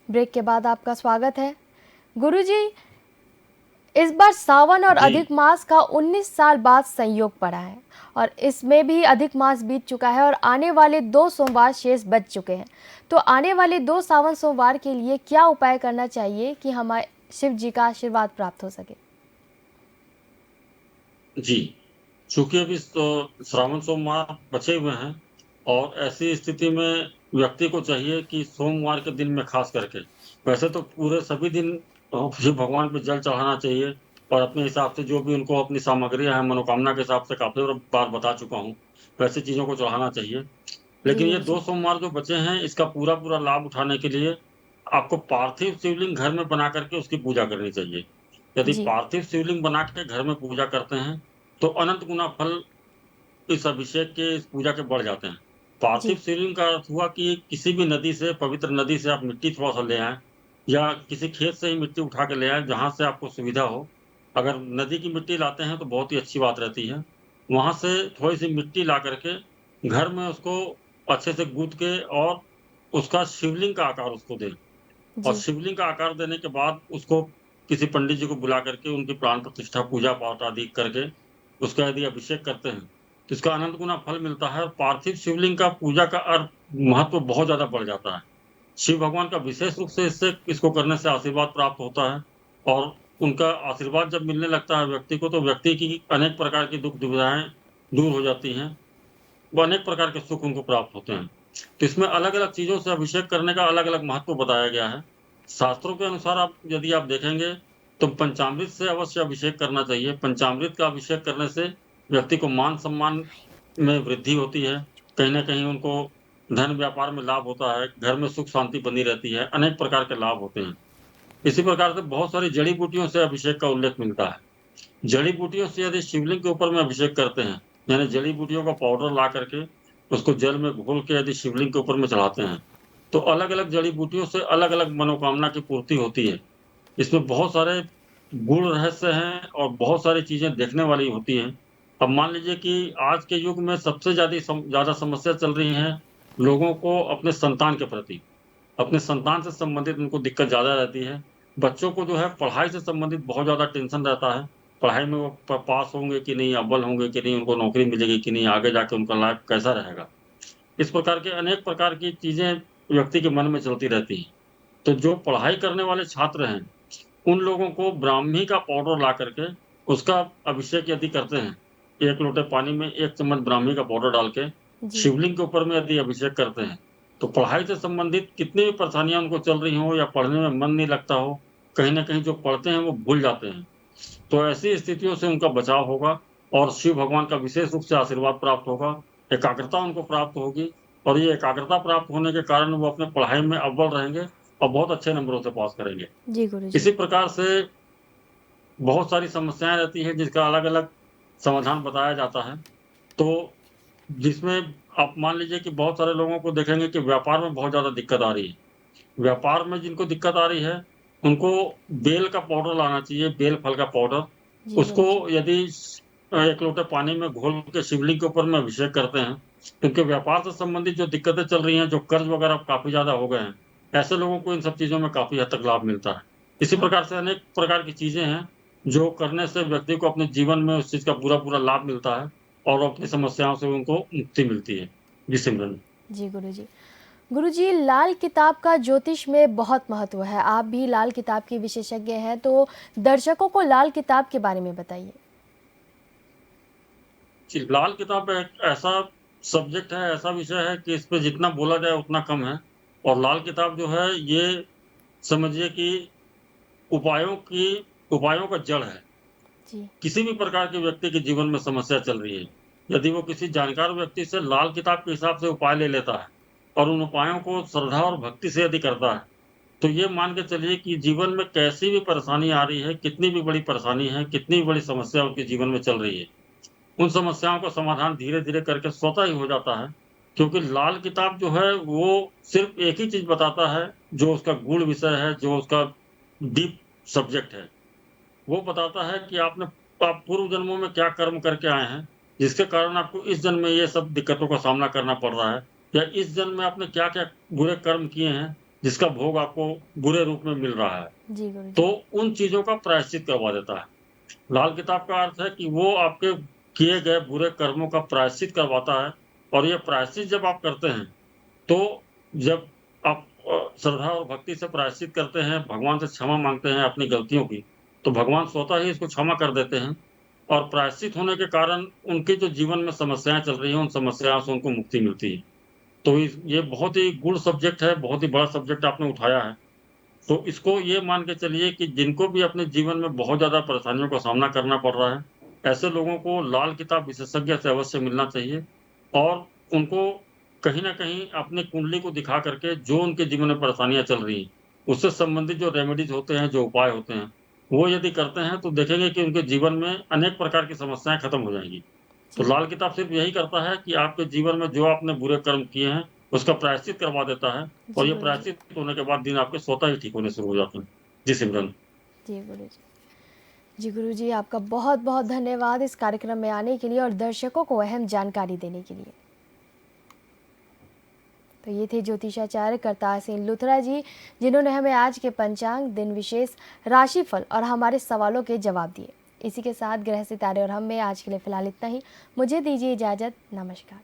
Break के बाद आपका स्वागत है। गुरुजी, इस बार सावन और जी। अधिक मास का 19 साल बाद संयोग पड़ा है और इसमें भी अधिक मास बीत चुका है और आने वाले 2 सोमवार शेष बच चुके हैं। तो आने वाले 2 सावन सोमवार के लिए क्या उपाय करना चाहिए कि हमारे शिव जी का आशीर्वाद प्राप्त हो सके? जी, चूँकि अभी श्रावण सोमवार बचे हुए हैं और ऐसी स्थिति में व्यक्ति को चाहिए कि सोमवार के दिन में ख़ास करके, वैसे तो पूरे सभी दिन शिव भगवान पे जल चढ़ाना चाहिए और अपने हिसाब से जो भी उनको अपनी सामग्रियाँ हैं, मनोकामना के हिसाब से काफ़ी बार बता चुका हूँ, वैसी चीज़ों को चढ़ाना चाहिए। जी लेकिन ये गुरु 2 जी। सोमवार जो बचे हैं, इसका पूरा-पूरा लाभ उठाने के लिए आपको पार्थिव शिवलिंग घर में बना कर के उसकी पूजा करनी चाहिए। यदि जी पार्थिव शिवलिंग बना के घर में पूजा करते हैं, तो अनंत गुना फल इस अभिषेक के, इस पूजा के बढ़ जाते हैं। पार्थिव जी शिवलिंग का अर्थ हुआ कि किसी भी नदी से, पवित्र नदी से आप मिट्टी थोड़ा-सा ले आएँ या किसी खेत से ही मिट्टी उठा के ले आएँ, जहाँ से आपको सुविधा हो। अगर नदी की मिट्टी लाते हैं, तो बहुत ही अच्छी बात रहती है। वहाँ से थोड़ी-सी मिट्टी ला कर के, घर में उसको अच्छे से गूँथ के और उसका शिवलिंग का आकार उसको दें। और जी शिवलिंग का आकार देने के बाद उसको किसी पंडित जी को बुला करके उनकी प्राण प्रतिष्ठा, पूजा-पाठ आदि करके उसका यदि अभिषेक करते हैं, तो इसका अनंत गुना फल मिलता है और पार्थिव शिवलिंग का पूजा का महत्व बहुत ज़्यादा बढ़ जाता है। शिव भगवान का विशेष रूप से इसको करने से आशीर्वाद प्राप्त होता है और उनका आशीर्वाद जब मिलने लगता है व्यक्ति को, तो व्यक्ति की अनेक प्रकार की दुविधाएँ दूर हो जाती हैं। वो अनेक प्रकार के सुख उनको प्राप्त होते हैं। तो इसमें अलग-अलग चीज़ों से अभिषेक करने का अलग-अलग महत्व बताया गया है। शास्त्रों के अनुसार यदि आप देखेंगे, तो पंचामृत से अवश्य अभिषेक करना चाहिए। पंचामृत का अभिषेक करने से व्यक्ति को मान-सम्मान में वृद्धि होती है। कहीं न कहीं उनको धन व्यापार में लाभ होता है, घर में सुख शांति बनी रहती है, अनेक प्रकार के लाभ होते हैं। इसी प्रकार से बहुत सारी जड़ी-बूटियों से अभिषेक का उल्लेख मिलता है। जड़ी-बूटियों से यदि शिवलिंग के ऊपर में अभिषेक करते हैं, यानी जड़ी-बूटियों का पाउडर ला करके उसको जल में घोल के यदि शिवलिंग के ऊपर में चढ़ाते हैं, तो अलग-अलग जड़ी-बूटियों से अलग-अलग मनोकामना की पूर्ति होती है। इसमें बहुत सारे गूढ़ रहस्य हैं और बहुत सारी चीज़ें देखने वाली होती हैं। अब मान लीजिए कि आज के युग में सबसे ज़्यादा समस्या चल रही है लोगों को अपने संतान के प्रति। अपने संतान से संबंधित उनको दिक्कत ज़्यादा रहती है। बच्चों को जो है पढ़ाई से संबंधित बहुत ज़्यादा टेंशन रहता है। पढ़ाई में वो पास होंगे कि नहीं, अव्वल होंगे कि नहीं, उनको नौकरी मिलेगी कि नहीं, आगे जाके उनका लाइफ़ कैसा रहेगा। इस प्रकार के अनेक प्रकार की चीज़ें व्यक्ति के मन में चलती रहती हैं। तो जो पढ़ाई करने वाले छात्र हैं, उन लोगों को ब्राह्मी का पाउडर ला करके उसका अभिषेक यदि करते हैं, 1 लोटे पानी में 1 चम्मच ब्राह्मी का पाउडर डाल के जी शिवलिंग के ऊपर में यदि अभिषेक करते हैं, तो पढ़ाई से संबंधित कितनी भी परेशानियाँ उनको चल रही हों या पढ़ने में मन नहीं लगता हो, कहीं न कहीं जो पढ़ते हैं वो भूल जाते हैं। तो ऐसी स्थितियों से उनका बचाव होगा और शिव भगवान का विशेष रूप से आशीर्वाद प्राप्त होगा, एकाग्रता उनको प्राप्त होगी और ये एकाग्रता प्राप्त होने के कारण वो अपने पढ़ाई में अव्वल रहेंगे और बहुत अच्छे नंबरों से पास करेंगे। जी गुरु जी। इसी प्रकार से बहुत सारी समस्याएँ रहती हैं जिसका अलग-अलग समाधान बताया जाता है। तो जिसमें आप मान लीजिए कि बहुत सारे लोगों को देखेंगे कि व्यापार में बहुत ज़्यादा दिक्कत आ रही है। व्यापार में जिनको दिक्कत आ रही है, उनको बेल का पाउडर लाना चाहिए, बेल फल का पाउडर। जी उसको गुरु जी। यदि 1 लोटे पानी में घोल के शिवलिंग के ऊपर में अभिषेक करते हैं, तो उनके व्यापार से संबंधित जो दिक्कतें चल रही हैं, जो कर्ज़ वगैरह काफ़ी ज़्यादा हो गए हैं, ऐसे लोगों को इन सब चीज़ों में काफ़ी हद तक लाभ मिलता है। इसी प्रकार से अनेक प्रकार की चीज़ें हैं, जो करने से व्यक्ति को अपने जीवन में उस चीज़ का पूरा-पूरा लाभ मिलता है और अपनी समस्याओं से उनको मुक्ति मिलती है। जी सिमरन। जी गुरु जी। गुरुजी, लाल किताब का ज्योतिष में बहुत महत्व है। आप भी लाल किताब के विशेषज्ञ हैं, तो दर्शकों को लाल किताब के बारे में बताइए। जी, लाल किताब एक ऐसा सब्जेक्ट है, ऐसा विषय है कि इस पे जितना बोला जाए उतना कम है और लाल किताब जो है ये समझिए कि उपायों की उपायों का जड़ है। जी किसी भी प्रकार के व्यक्ति के जीवन में समस्या चल रही है, यदि वो किसी जानकार व्यक्ति से लाल किताब के हिसाब से उपाय ले लेता है और उन उपायों को श्रद्धा और भक्ति से यदि करता है, तो ये मान के चलिए कि जीवन में कैसी भी परेशानी आ रही है, कितनी भी बड़ी परेशानी है, कितनी भी बड़ी समस्या उनके जीवन में चल रही है, उन समस्याओं का समाधान धीरे-धीरे करके स्वतः ही हो जाता है। क्योंकि लाल किताब जो है वो सिर्फ़ एक ही चीज़ बताता है, जो उसका गूढ़ विषय है, जो उसका डीप सब्जेक्ट है। वो बताता है कि आप पूर्व जन्मों में क्या कर्म करके आए हैं, जिसके कारण आपको इस जन्म में ये सब दिक्कतों का सामना करना पड़ रहा है या इस जन्म में आपने क्या-क्या बुरे कर्म किए हैं, जिसका भोग आपको बुरे रूप में मिल रहा है, जी गुरु तो जी। उन चीज़ों का प्रायश्चित करवा देता है। लाल किताब का अर्थ है कि वो आपके किए गए बुरे कर्मों का प्रायश्चित करवाता है, और ये प्रायश्चित जब आप करते हैं, तो जब आप श्रद्धा और भक्ति से प्रायश्चित करते हैं, भगवान से क्षमा माँगते हैं अपनी गलतियों की, तो भगवान स्वतः ही इसको क्षमा कर देते हैं, और प्रायश्चित होने के कारण उनके जो जीवन में समस्याएँ चल रही हैं, उन समस्याओं से उनको मुक्ति मिलती है। तो इस ये बहुत ही गूढ़ सब्जेक्ट है, बहुत ही बड़ा सब्जेक्ट आपने उठाया है। तो इसको ये मान के चलिए कि जिनको भी अपने जीवन में बहुत ज़्यादा परेशानियों का सामना करना पड़ रहा है, ऐसे लोगों को लाल किताब विशेषज्ञ से अवश्य मिलना चाहिए, और उनको कहीं न कहीं अपनी कुंडली को दिखा करके जो उनके जीवन में परेशानियाँ चल रही हैं, उससे संबंधित जो रेमेडीज़ होते हैं, जो उपाय होते हैं, वो यदि करते हैं तो देखेंगे कि उनके जीवन में अनेक प्रकार की समस्याएँ खत्म हो जाएँगी। तो जी लाल किताब सिर्फ़ यही करता है कि आपके जीवन में जो आपने बुरे कर्म किए हैं, उसका प्रायश्चित करवा देता है, और जी ये गुरु जी। प्रायश्चित होने के बाद दिन आपके स्वतः ही ठीक होने शुरू हो जाते हैं। जी सिमरन। जी गुरु जी। जी गुरु जी, आपका बहुत बहुत धन्यवाद इस कार्यक्रम में आने के लिए और दर्शकों को अहम जानकारी देने के लिए। तो ये थे ज्योतिषाचार्य करतार सिंह लुथरा जी, जिन्होंने हमें आज के पंचांग, दिन विशेष, राशिफल और हमारे सवालों के जवाब दिए। इसी के साथ ग्रह सितारे और हम में आज के लिए फिलहाल इतना ही। मुझे दीजिए इजाज़त। नमस्कार।